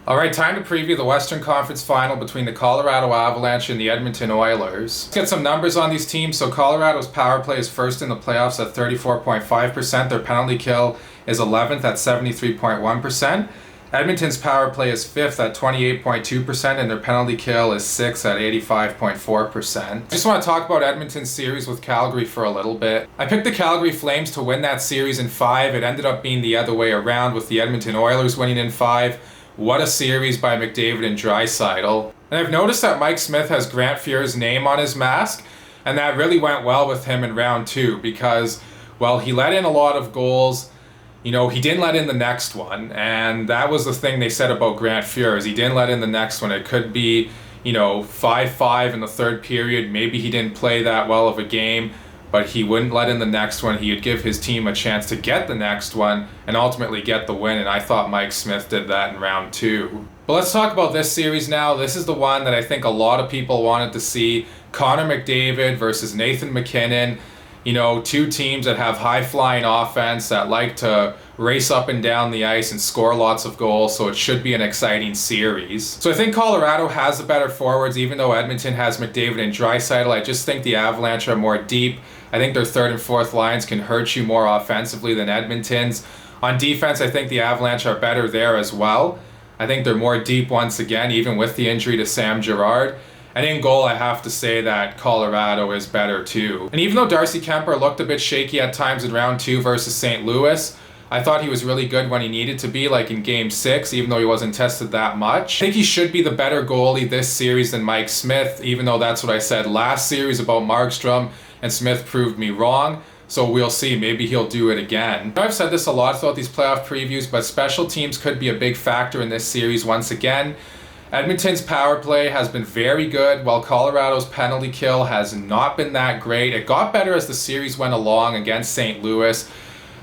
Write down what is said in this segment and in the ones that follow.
All right, time to preview the Western Conference Final between the Colorado Avalanche and the Edmonton Oilers. Let's get some numbers on these teams. So Colorado's power play is first in the playoffs at 34.5%. Their penalty kill is 11th at 73.1%. Edmonton's power play is 5th at 28.2%, and their penalty kill is 6th at 85.4%. I just want to talk about Edmonton's series with Calgary for a little bit. I picked the Calgary Flames to win that series in 5. It ended up being the other way around with the Edmonton Oilers winning in 5. What a series by McDavid and Draisaitl. And I've noticed that Mike Smith has Grant Fuhr's name on his mask, and that really went well with him in round 2 because, well, he let in a lot of goals. You know, he didn't let in the next one, and that was the thing they said about Grant Fuhr, is he didn't let in the next one. It could be, 5-5 in the third period. Maybe he didn't play that well of a game, but he wouldn't let in the next one. He would give his team a chance to get the next one and ultimately get the win, and I thought Mike Smith did that in round 2. But let's talk about this series now. This is the one that I think a lot of people wanted to see. Connor McDavid versus Nathan MacKinnon. Two teams that have high-flying offense that like to race up and down the ice and score lots of goals, so it should be an exciting series. So I think Colorado has the better forwards, even though Edmonton has McDavid and Draisaitl. I just think the Avalanche are more deep. I think their third and fourth lines can hurt you more offensively than Edmonton's. On defense, I think the Avalanche are better there as well. I think they're more deep once again, even with the injury to Sam Girard. And in goal, I have to say that Colorado is better too. And even though Darcy Kuemper looked a bit shaky at times in round 2 versus St. Louis, I thought he was really good when he needed to be, like in Game 6, even though he wasn't tested that much. I think he should be the better goalie this series than Mike Smith, even though that's what I said last series about Markstrom, and Smith proved me wrong. So we'll see, maybe he'll do it again. I've said this a lot throughout these playoff previews, but special teams could be a big factor in this series once again. Edmonton's power play has been very good, while Colorado's penalty kill has not been that great. It got better as the series went along against St. Louis,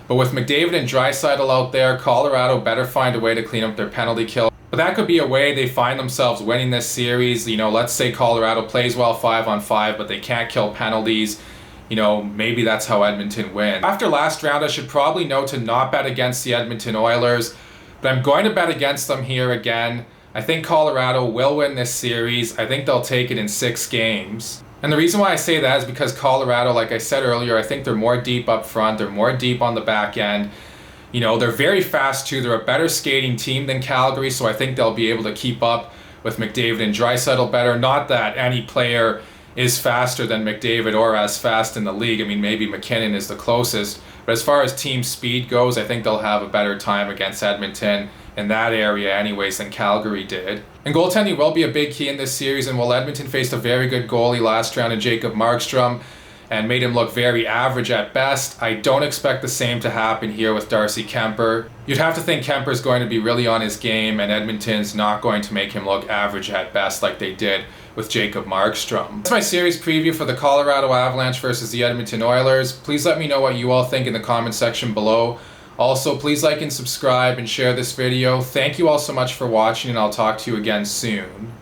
but with McDavid and Draisaitl out there, Colorado better find a way to clean up their penalty kill. But that could be a way they find themselves winning this series. Let's say Colorado plays well 5-on-5, but they can't kill penalties. Maybe that's how Edmonton wins. After last round, I should probably know to not bet against the Edmonton Oilers, but I'm going to bet against them here again. I think Colorado will win this series. I think they'll take it in 6 games. And the reason why I say that is because Colorado, like I said earlier, I think they're more deep up front. They're more deep on the back end. They're very fast too. They're a better skating team than Calgary, so I think they'll be able to keep up with McDavid and Draisaitl better. Not that any player is faster than McDavid or as fast in the league. I mean, maybe MacKinnon is the closest. But as far as team speed goes, I think they'll have a better time against Edmonton in that area anyways than Calgary did. And goaltending will be a big key in this series, and while Edmonton faced a very good goalie last round in Jacob Markstrom and made him look very average at best, I don't expect the same to happen here with Darcy Kuemper. You'd have to think Kemper's going to be really on his game, and Edmonton's not going to make him look average at best like they did with Jacob Markstrom. That's my series preview for the Colorado Avalanche versus the Edmonton Oilers. Please let me know what you all think in the comment section below. Also, please like and subscribe and share this video. Thank you all so much for watching, and I'll talk to you again soon.